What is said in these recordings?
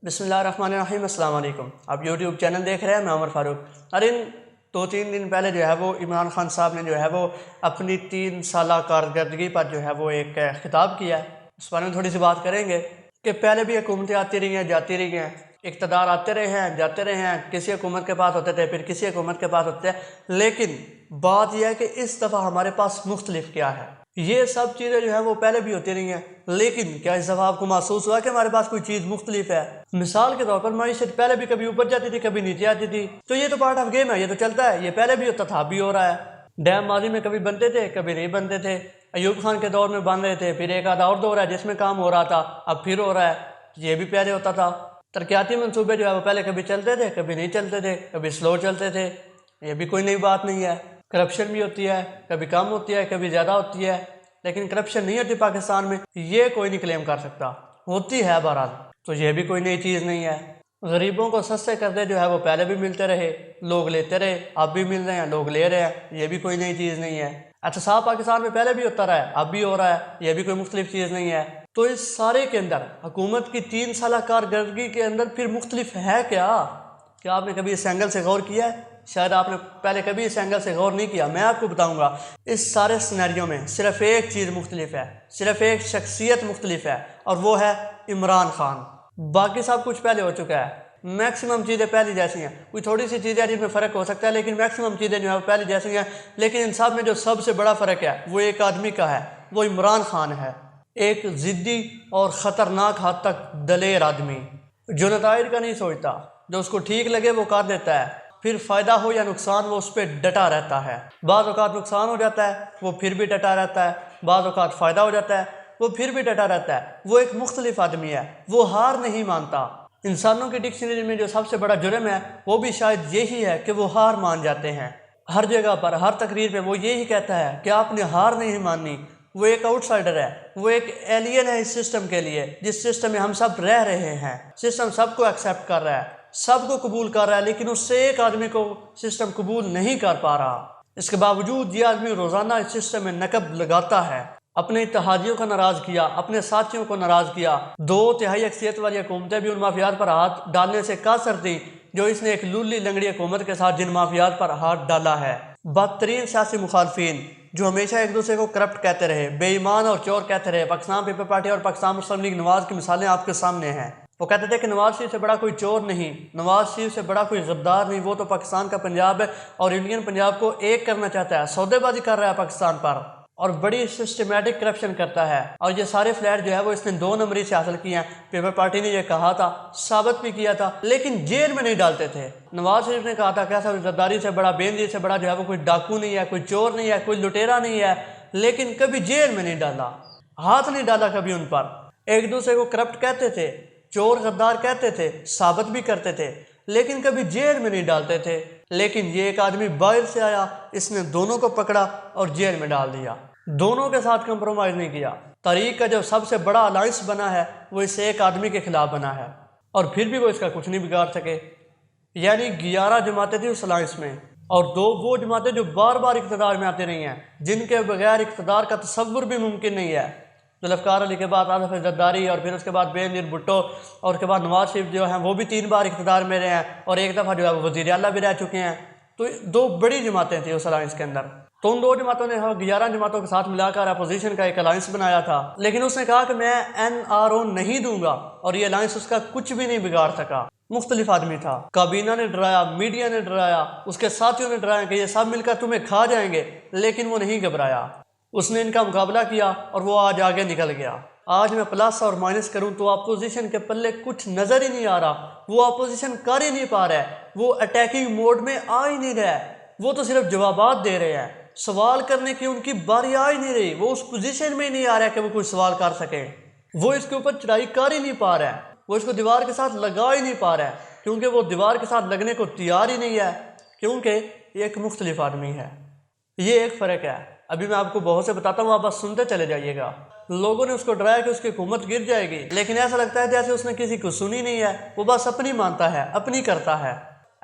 बिस्मिल्लाहिर्रहमानिर्रहीम अस्सलाम वालेकुम। आप यूट्यूब चैनल देख रहे हैं, मैं उमर फ़ारूक। और इन 2-3 दिन पहले जो है वो इमरान खान साहब ने जो है वो अपनी 3 साला कारकर्दगी पर जो है वो एक खिताब किया है। उस बारे में थोड़ी सी बात करेंगे कि पहले भी हुकूमतें आती रही हैं, जाती रही हैं, इक़्तिदार आते रहे हैं, जाते रहे हैं, किसी हुकूमत के पास होते थे, फिर किसी हुकूमत के पास होते हैं। लेकिन बात यह है कि इस दफ़ा हमारे पास मुख्तलिफ क्या है। ये सब चीज़ें जो है वो पहले भी होती रही हैं, लेकिन क्या इस दफ़ा आपको महसूस हुआ कि हमारे पास कोई चीज़ मुख्तलिफ है? मिसाल के तौर पर मईशत पहले भी कभी ऊपर जाती थी, कभी नीचे आती थी, तो ये तो पार्ट ऑफ गेम है, ये तो चलता है, ये पहले भी होता था, अब भी हो रहा है। डैम माजी में कभी बनते थे, कभी नहीं बनते थे। अयूब खान के दौर में बन रहे थे, फिर एक आधा और दौर है जिसमें काम हो रहा था, अब फिर हो रहा है। ये भी पहले होता था। तरक्याती मनसूबे जो है वो पहले कभी चलते थे, कभी नहीं चलते थे, कभी स्लो चलते थे। ये भी कोई नई बात नहीं है। करप्शन भी होती है, कभी कम होती है, कभी ज़्यादा होती है, लेकिन करप्शन नहीं होती पाकिस्तान में, ये कोई नहीं क्लेम कर सकता। होती है बहरहाल, तो ये भी कोई नई चीज़ नहीं है। गरीबों को सस्ते कर्जे जो है वो पहले भी मिलते रहे, लोग लेते रहे, अब भी मिल रहे हैं, लोग ले रहे हैं, ये भी कोई नई चीज़ नहीं है। एहतसाब पाकिस्तान में पहले भी होता रहा है, अब भी हो रहा है, ये भी कोई मुख्तलिफ चीज़ नहीं है। तो इस सारे के अंदर हुकूमत की 3 साल कारकर्दगी के अंदर फिर मुख्तलिफ है क्या? क्या आपने कभी इस एंगल से गौर किया है? शायद आपने पहले कभी इस एंगल से गौर नहीं किया। मैं आपको बताऊंगा, इस सारे सिनेरियो में सिर्फ एक चीज़ मुख्तलिफ है, सिर्फ एक शख्सियत मुख्तलिफ है, और वो है इमरान खान। बाकी सब कुछ पहले हो चुका है, मैक्सिमम चीज़ें पहले जैसी हैं। कोई थोड़ी सी चीज़ें जिनमें फ़र्क हो सकता है, लेकिन मैक्सिमम चीज़ें जो है पहले जैसी हैं। लेकिन इन सब में जो सबसे बड़ा फ़र्क है वो एक आदमी का है, वो इमरान खान है। एक ज़िद्दी और ख़तरनाक हद तक दलेर आदमी, जो नताइज का नहीं सोचता, जो उसको ठीक लगे वो कर देता है, फिर फ़ायदा हो या नुकसान वो उस पर डटा रहता है। बाज़ औक़ात नुकसान हो जाता है, वो फिर भी डटा रहता है, बाज़ औक़ात फ़ायदा हो जाता है, वो फिर भी डटा रहता है। वो एक मुख्तलिफ आदमी है, वो हार नहीं मानता। इंसानों की डिक्शनरी में जो सबसे बड़ा जुर्म है वो भी शायद यही है कि वो हार मान जाते हैं। हर जगह पर, हर तकरीर में वो यही कहता है कि आपने हार नहीं माननी। वो एक आउटसाइडर है, वो एक एलियन है इस सिस्टम के लिए, जिस सिस्टम में हम सब रह रहे हैं। सिस्टम सबको एक्सेप्ट कर रहा है, सबको कबूल कर रहा है, लेकिन उससे एक आदमी को सिस्टम कबूल नहीं कर पा रहा। इसके बावजूद ये आदमी रोज़ाना इस सिस्टम में नकब लगाता है। अपने इत्तेहादियों को नाराज़ किया, अपने साथियों को नाराज़ किया। 2/3 अक्सियत वाली हुकूमतें भी उन माफियात पर हाथ डालने से कासर थी, जो इसने एक लूली लंगड़ी हुकूमत के साथ जिन माफियात पर हाथ डाला है। बदतरीन सियासी मुखालफिन जो हमेशा एक दूसरे को करप्ट कहते रहे, बेईमान और चोर कहते रहे। पाकिस्तान पीपल पार्टी और पाकिस्तान मुस्लिम लीग नवाज की मिसालें आपके सामने हैं। वो कहते थे कि नवाज शरीफ से बड़ा कोई चोर नहीं, नवाज शरीफ से बड़ा कोई गद्दार नहीं, वो तो पाकिस्तान का पंजाब है और इंडियन पंजाब को एक करना चाहता है, सौदेबाजी कर रहा है पाकिस्तान पर, और बड़ी सिस्टमेटिक करप्शन करता है। और ये सारे फ्लैट जो है वो इसने 2 नंबरी से हासिल किए हैं। पीपल पार्टी ने ये कहा था, साबित भी किया था, लेकिन जेल में नहीं डालते थे। नवाज शरीफ ने कहा था कि ऐसा गद्दारी से बड़ा, बेनजी से बड़ा जो है वो कोई डाकू नहीं है, कोई चोर नहीं है, कोई लुटेरा नहीं है, लेकिन कभी जेल में नहीं डाला, हाथ नहीं डाला कभी उन पर। एक दूसरे को करप्ट कहते थे, चोर गद्दार कहते थे, साबित भी करते थे, लेकिन कभी जेल में नहीं डालते थे। लेकिन ये एक आदमी बाहर से आया, इसने दोनों को पकड़ा और जेल में डाल दिया। दोनों के साथ कंप्रोमाइज़ नहीं किया। तहरीक का जो सबसे बड़ा अलायंस बना है वो इस एक आदमी के खिलाफ बना है, और फिर भी वो इसका कुछ नहीं बिगाड़ सके। यानी 11 जमातें थी उस अलायंस में, और 2 वो जमातें जो बार बार इक़्तिदार में आती रही हैं, जिनके बगैर इक़्तिदार का तसव्वुर भी मुमकिन नहीं है। जुल्फ़िकार अली के बाद आसिफ ज़रदारी, और फिर उसके बाद बेनज़ीर भुट्टो, और उसके बाद नवाज शरीफ जो हैं वो भी 3 बार इक़्तिदार में रहे हैं, और एक दफ़ा जो है वो वज़ीर आला भी रह चुके हैं। तो 2 बड़ी जमातें थी उस अलायंस के अंदर। तो उन 2 जमातों ने 11 जमातों के साथ मिलाकर अपोजिशन का एक अलायंस बनाया था, लेकिन उसने कहा कि मैं NRO नहीं दूंगा, और ये अलायंस उसका कुछ भी नहीं बिगाड़ सका। मुख्तलिफ आदमी था, काबीना ने डराया, मीडिया ने डराया, उसके साथियों ने डराया कि ये सब मिलकर तुम्हें खा जाएंगे, लेकिन वो नहीं घबराया। उसने इनका मुकाबला किया और वो आज आगे निकल गया। आज मैं प्लस और माइनस करूं तो अपोजिशन के पल्ले कुछ नज़र ही नहीं आ रहा। वो अपोजिशन कर ही नहीं पा रहा है, वो अटैकिंग मोड में आ ही नहीं रहा है, वो तो सिर्फ जवाबात दे रहे हैं। सवाल करने की उनकी बारी आ ही नहीं रही, वो उस पोजीशन में ही नहीं आ रहा है कि वो कोई सवाल कर सके। वो इसके ऊपर चढ़ाई कर ही नहीं पा रहा है, वो इसको दीवार के साथ लगा ही नहीं पा रहा है, क्योंकि वो दीवार के साथ लगने को तैयार ही नहीं है, क्योंकि ये एक मुख्तलिफ आदमी है। ये एक फ़र्क है। अभी मैं आपको बहुत से बताता हूँ, आप बस सुनते चले जाइएगा। लोगों ने उसको डराया कि उसकी हुकूमत गिर जाएगी, लेकिन ऐसा लगता है जैसे उसने किसी को सुनी नहीं है। वो बस अपनी मानता है, अपनी करता है।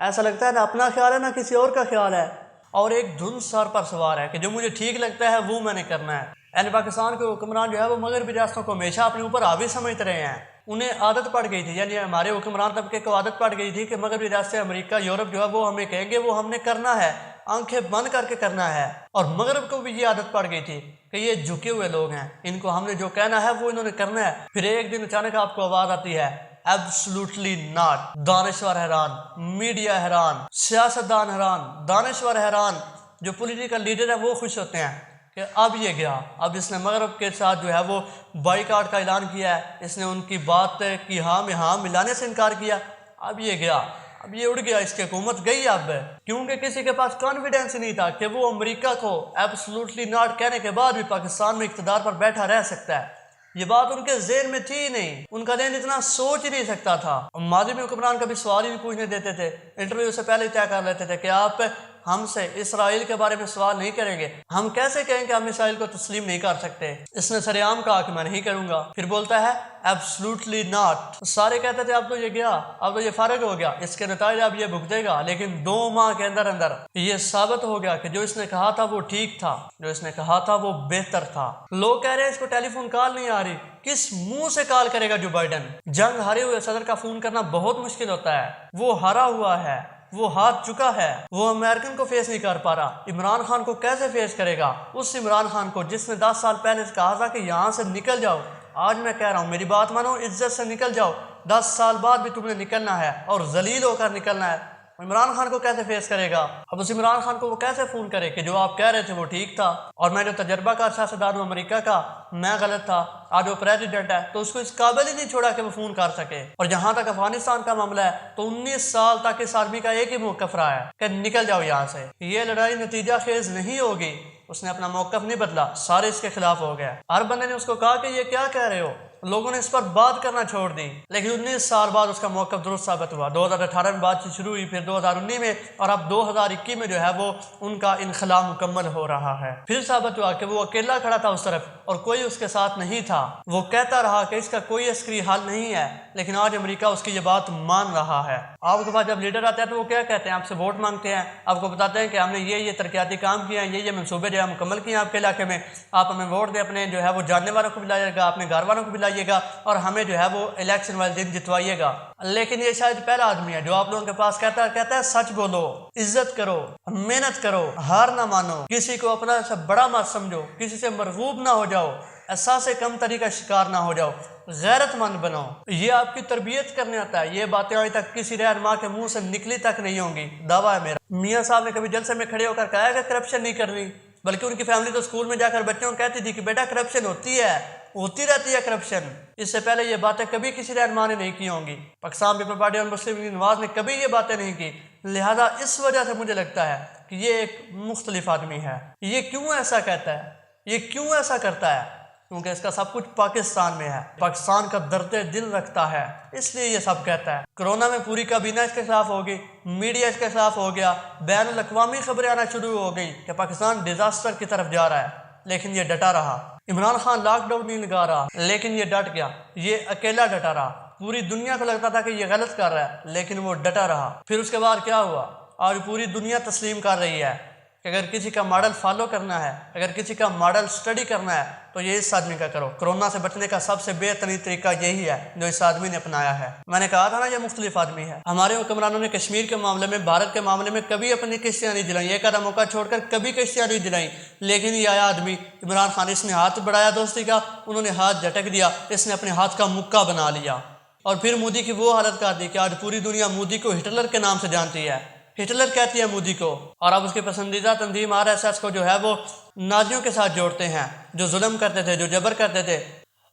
ऐसा लगता है ना अपना ख्याल है ना किसी और का ख्याल है। और एक धुन सर पर सवार है कि जो मुझे ठीक लगता है वो मैंने करना है। यानी पाकिस्तान के हुक्मरान जो है वो मगरबी रियासतों को हमेशा अपने ऊपर हावी समझते रहे हैं। उन्हें आदत पड़ गई थी, यानी हमारे हुक्मरान तबके को आदत पड़ गई थी कि मगरबी रियासतें अमेरिका यूरोप जो है वो हमें कहेंगे वो हमने करना है, आंखें बंद करके करना है। और मगरब को भी ये आदत पड़ गई थी कि ये झुके हुए लोग हैं, इनको हमने जो कहना है वो इन्होंने करना है। फिर एक दिन अचानक आपको आवाज आती है एब्सोल्युटली नॉट। दानश्वर हैरान, मीडिया हैरान, सियासतदान हैरान, दानश्वर हैरान, जो पॉलिटिकल लीडर है वो खुश होते हैं कि अब ये गया, अब इसने मगरब के साथ जो है वो बाइकाट का ऐलान किया है, इसने उनकी बात की हाँ में हाँ मिलाने से इनकार किया, अब ये गया, अब ये उड़ गया, इसकी हुकूमत गई अब। क्योंकि किसी के पास कॉन्फिडेंस ही नहीं था कि वो अमेरिका को एब्सोल्युटली नॉट कहने के बाद भी पाकिस्तान में इक़्तिदार पर बैठा रह सकता है। ये बात उनके ज़हन में थी नहीं, उनका ज़हन इतना सोच ही नहीं सकता था। माजी में हुक्मरान कभी सवाल ही नहीं पूछने देते थे, इंटरव्यू से पहले ही तय कर लेते थे कि आप हमसे इसराइल के बारे में सवाल नहीं करेंगे। हम कैसे कहें कि हम इसराइल को तस्लीम नहीं कर सकते? इसने सरेआम कहा कि मैं नहीं करूंगा। फिर बोलता है एब्सोल्युटली नॉट। सारे कहते थे अब तो ये गया, अब तो ये फारग हो गया, इसके नतीजे अब ये भुगतेगा। लेकिन 2 माह के अंदर अंदर ये साबित हो गया कि जो इसने कहा था वो ठीक था, जो इसने कहा था वो बेहतर था। लोग कह रहे हैं इसको टेलीफोन कॉल नहीं आ रही, किस मुंह से कॉल करेगा जो बाइडन? जंग हारे हुए सदर का फोन करना बहुत मुश्किल होता है, वो हारा हुआ है, वो हार चुका है, वो अमेरिकन को फेस नहीं कर पा रहा। इमरान खान को कैसे फेस करेगा? उस इमरान खान को जिसने 10 साल पहले कहा था कि यहाँ से निकल जाओ। आज मैं कह रहा हूँ मेरी बात मानो, इज्जत से निकल जाओ, 10 साल बाद भी तुमने निकलना है और जलील होकर निकलना है। इमरान खान को कैसे फेस करेगा? अब उस इमरान खान को वो कैसे फोन करे कि जो आप कह रहे थे वो ठीक था और मैं जो तजर्बा का सियासतदान हूँ अमेरिका का, मैं गलत था। आज वो प्रेसिडेंट है तो उसको इस काबिल ही नहीं छोड़ा कि वो फोन कर सके। और जहां तक अफगानिस्तान का मामला है तो 19 साल तक इस आर्मी का एक ही मौकफ रहा है कि निकल जाओ यहाँ से, ये लड़ाई नतीजा खेज नहीं होगी। उसने अपना मौकफ नहीं बदला, सारे इसके खिलाफ हो गए। हर बंदे ने उसको कहा कि ये क्या कह रहे हो, लोगों ने इस पर बात करना छोड़ दी। लेकिन 19 साल बाद उसका मौकफ दुरुस्त साबित हुआ। 2018 में बातचीत शुरू हुई, फिर 2019 में और अब 2021 में जो है वो उनका इनखला मुकम्मल हो रहा है। फिर साबित हुआ कि वो अकेला खड़ा था उस तरफ और कोई उसके साथ नहीं था। वो कहता रहा कि इसका कोई अस्करी हल नहीं है, लेकिन आज अमेरिका उसकी ये बात मान रहा है। आपके पास जब लीडर आते हैं तो वो क्या कहते हैं? आपसे वोट मांगते हैं, आपको बताते हैं कि हमने ये तरक्याती काम किए हैं, ये मनसूबे जो है मुकम्मल किए हैं आपके इलाके में, आप हमें वोट दें, अपने जो है वो जानने वालों को भी लाइएगा, अपने घर वालों को भी लाइएगा और हमें जो है वो इलेक्शन वाले दिन जितवाइएगा। लेकिन ये शायद पहला आदमी है जो आप लोगों के पास कहता है सच बोलो, इज्जत करो, मेहनत करो, हार ना मानो, किसी को अपना से बड़ा मत समझो, किसी से मरगूब ना हो जाओ, एहसास कम तरी का शिकार ना हो जाओ, गैरतमंद बनो। ये आपकी तरबियत करने आता है। ये बातें आज तक किसी रहनुमा के मुंह से निकली तक नहीं होंगी, दावा है मेरा। मियाँ साहब ने कभी जलसे में खड़े होकर कहा कि करप्शन नहीं करनी, बल्कि उनकी फैमिली तो स्कूल में जाकर बच्चों को कहती थी कि बेटा करप्शन होती रहती है करप्शन। इससे पहले ये बातें कभी किसी रहनुमा ने नहीं की होंगी। पाकिस्तान पीपल्स पार्टी और मुस्लिम लीग नवाज ने कभी ये बातें नहीं की। लिहाजा इस वजह से मुझे लगता है कि ये एक मुख्तलिफ आदमी है। ये क्यों ऐसा कहता है, ये क्यों ऐसा करता है? क्योंकि इसका सब कुछ पाकिस्तान में है, पाकिस्तान का दर्द दिल रखता है, इसलिए ये सब कहता है। कोरोना में पूरी काबीना इसके खिलाफ हो गई, मीडिया इसके खिलाफ हो गया, बैनुल अक़वामी खबरें आना शुरू हो गई कि पाकिस्तान डिजास्टर की तरफ जा रहा है, लेकिन ये डटा रहा। इमरान खान लॉकडाउन नहीं लगा रहा, लेकिन ये डट गया, ये अकेला डटा रहा। पूरी दुनिया को लगता था कि ये गलत कर रहा है, लेकिन वो डटा रहा। फिर उसके बाद क्या हुआ? आज पूरी दुनिया तस्लीम कर रही है कि अगर किसी का मॉडल फॉलो करना है, अगर किसी का मॉडल स्टडी करना है तो ये इस आदमी का करो। कोरोना से बचने का सबसे बेहतरीन तरीका यही है जो इस आदमी ने अपनाया है। मैंने कहा था ना ये मुख्तलिफ आदमी है। हमारे हुक्मरानों ने कश्मीर के मामले में, भारत के मामले में कभी अपनी किश्तियाँ नहीं दिलाई, एक आधा मौका छोड़कर कभी किश्तियाँ नहीं दिलाई। लेकिन ये आया आदमी इमरान खान, इसने हाथ बढ़ाया दोस्ती का, उन्होंने हाथ झटक दिया, इसने अपने हाथ का मुक्का बना लिया और फिर मोदी की वो हालत कर दी कि आज पूरी दुनिया मोदी को हिटलर के नाम से जानती है, हिटलर कहती है मोदी को। और अब उसके पसंदीदा तंजीम RSS को जो है वो नाजियों के साथ जोड़ते हैं, जो जुल्म करते थे, जो जबर करते थे।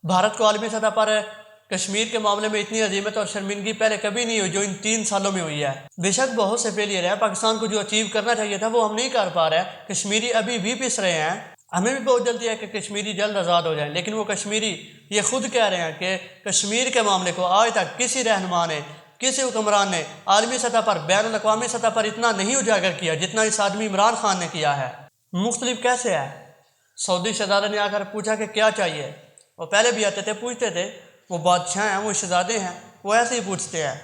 भारत को आलमी सतह पर कश्मीर के मामले में इतनी अजीमत और शर्मिंदगी पहले कभी नहीं हुई जो इन 3 सालों में हुई है। बेशक बहुत से फेलियर है, पाकिस्तान को जो अचीव करना चाहिए था वो हम नहीं कर पा रहे हैं। कश्मीरी अभी भी पिस रहे हैं, हमें भी बहुत जल्दी है कि कश्मीरी जल्द आज़ाद हो जाए। लेकिन वो कश्मीरी ये खुद कह रहे हैं कि कश्मीर के मामले को आज तक किसी रहनुमा ने, किसी हुक्मरान ने आलमी सतह पर, बैनुल अक़वामी सतह पर इतना नहीं उजागर किया जितना इस आदमी इमरान खान ने किया है। मुख्तलिफ कैसे है? सऊदी शहजादे ने आकर पूछा कि क्या चाहिए, वो पहले भी आते थे, पूछते थे, वो बादशाह हैं, वो शहजादे हैं, वो ऐसे ही पूछते हैं।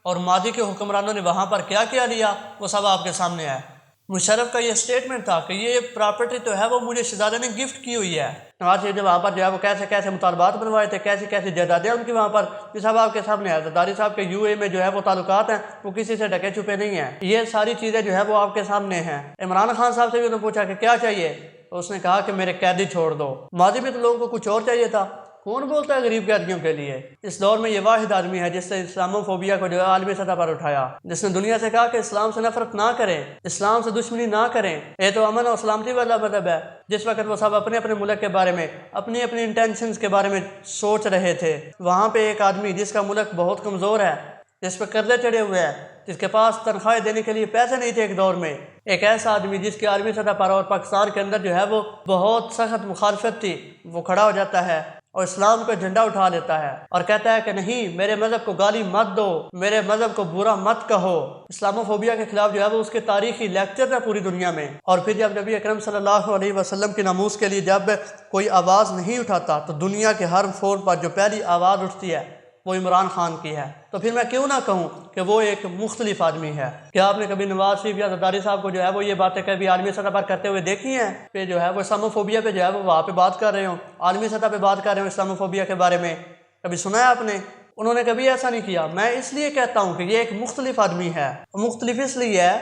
और मादी के हुक्मरानों ने वहाँ पर क्या क्या लिया वो सब आपके सामने है। मुशर्रफ का ये स्टेटमेंट था कि ये प्रॉपर्टी तो है वो मुझे शहजादे ने गिफ्ट की हुई है। नवाज शरीफ ने वहाँ पर जो है वो कैसे कैसे मुतालबात बनवाए थे, कैसी कैसी जायदादें उनकी वहाँ पर, ये सब आपके सामने है। ज़रदारी साहब के यूए में जो है वो ताल्लुकात हैं वो किसी से ढके छुपे नहीं हैं। ये सारी चीज़ें जो है वो आपके सामने हैं। इमरान खान साहब से भी उन्होंने पूछा कि क्या चाहिए, तो उसने कहा कि मेरे कैदी छोड़ दो। माजी में तो लोगों को कुछ और चाहिए था, कौन बोलता है गरीब कैदियों के लिए। इस दौर में ये वाहिद आदमी है जिसने इस्लामोफोबिया को जो है आलमी सतह पर उठाया, जिसने दुनिया से कहा कि इस्लाम से नफरत ना करें, इस्लाम से दुश्मनी ना करें, ये तो अमन और सलामती वाला मजहब है। जिस वक्त वो सब अपने अपने मुल्क के बारे में, अपनी अपनी इंटेंशंस के बारे में सोच रहे थे, वहाँ पे एक आदमी जिसका मुल्क बहुत कमज़ोर है, जिस पर कर्जे चढ़े हुए हैं, जिसके पास तनख्वाहें देने के लिए पैसे नहीं थे एक दौर में, एक ऐसा आदमी जिसकी आर्मी सतह पर और पाकिस्तान के अंदर जो है वो बहुत सख्त मुखालफत थी, वो खड़ा हो जाता है और इस्लाम का झंडा उठा लेता है और कहता है कि नहीं, मेरे मज़हब को गाली मत दो, मेरे मज़हब को बुरा मत कहो। इस्लामोफोबिया के खिलाफ जो है वो उसके तारीखी लेक्चर है पूरी दुनिया में। और फिर जब नबी अकरम सल्लल्लाहु अलैहि वसल्लम की नमूस के लिए जब कोई आवाज़ नहीं उठाता तो दुनिया के हर फोन पर जो पहली आवाज़ उठती है वो इमरान खान की है। तो फिर मैं क्यों ना कहूँ कि वो एक मुख्तलिफ आदमी है। क्या आपने कभी नवाज शरीफ या ज़रदारी साहब को जो है वो ये बातें कभी आलमी सतह पर करते हुए देखी हैं कि जो है वो इस्लामोफोबिया पे जो है वो वहाँ पे बात कर रहे हो, आलमी सतह पे बात कर रहे हो इस्लामोफोबिया के बारे में? कभी सुना है आपने? उन्होंने कभी ऐसा नहीं किया। मैं इसलिए कहता हूँ कि ये एक मुख्तलिफ आदमी है। मुख्तलिफ इसलिए है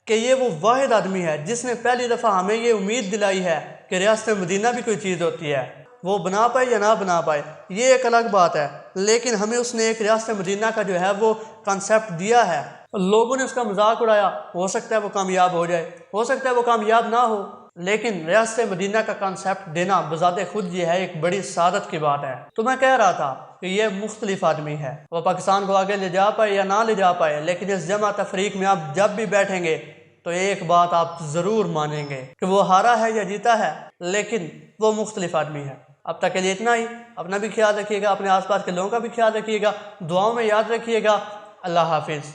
कि ये वो वाहिद आदमी है जिसने पहली दफ़ा हमें ये उम्मीद दिलाई है कि रियासत मदीना भी कोई चीज़ होती है। वो बना पाए या ना बना पाए ये एक अलग बात है, लेकिन हमें उसने एक रियासत मदीना का जो है वो कंसेप्ट दिया है। लोगों ने उसका मजाक उड़ाया, हो सकता है वो कामयाब हो जाए, हो सकता है वो कामयाब ना हो, लेकिन रियासत मदीना का कंसेप्ट देना बजाते खुद ये है एक बड़ी सादत की बात है। तो मैं कह रहा था कि ये मुख्तलिफ आदमी है। वो पाकिस्तान को आगे ले जा पाए या ना ले जा पाए, लेकिन इस जमा तफरीक में आप जब भी बैठेंगे तो एक बात आप ज़रूर मानेंगे कि वो हारा है या जीता है, लेकिन वो मुख्तलिफ आदमी है। अब तक के लिए इतना ही। अपना भी ख्याल रखिएगा, अपने आसपास के लोगों का भी ख्याल रखिएगा, दुआओं में याद रखिएगा। अल्लाह हाफिज़।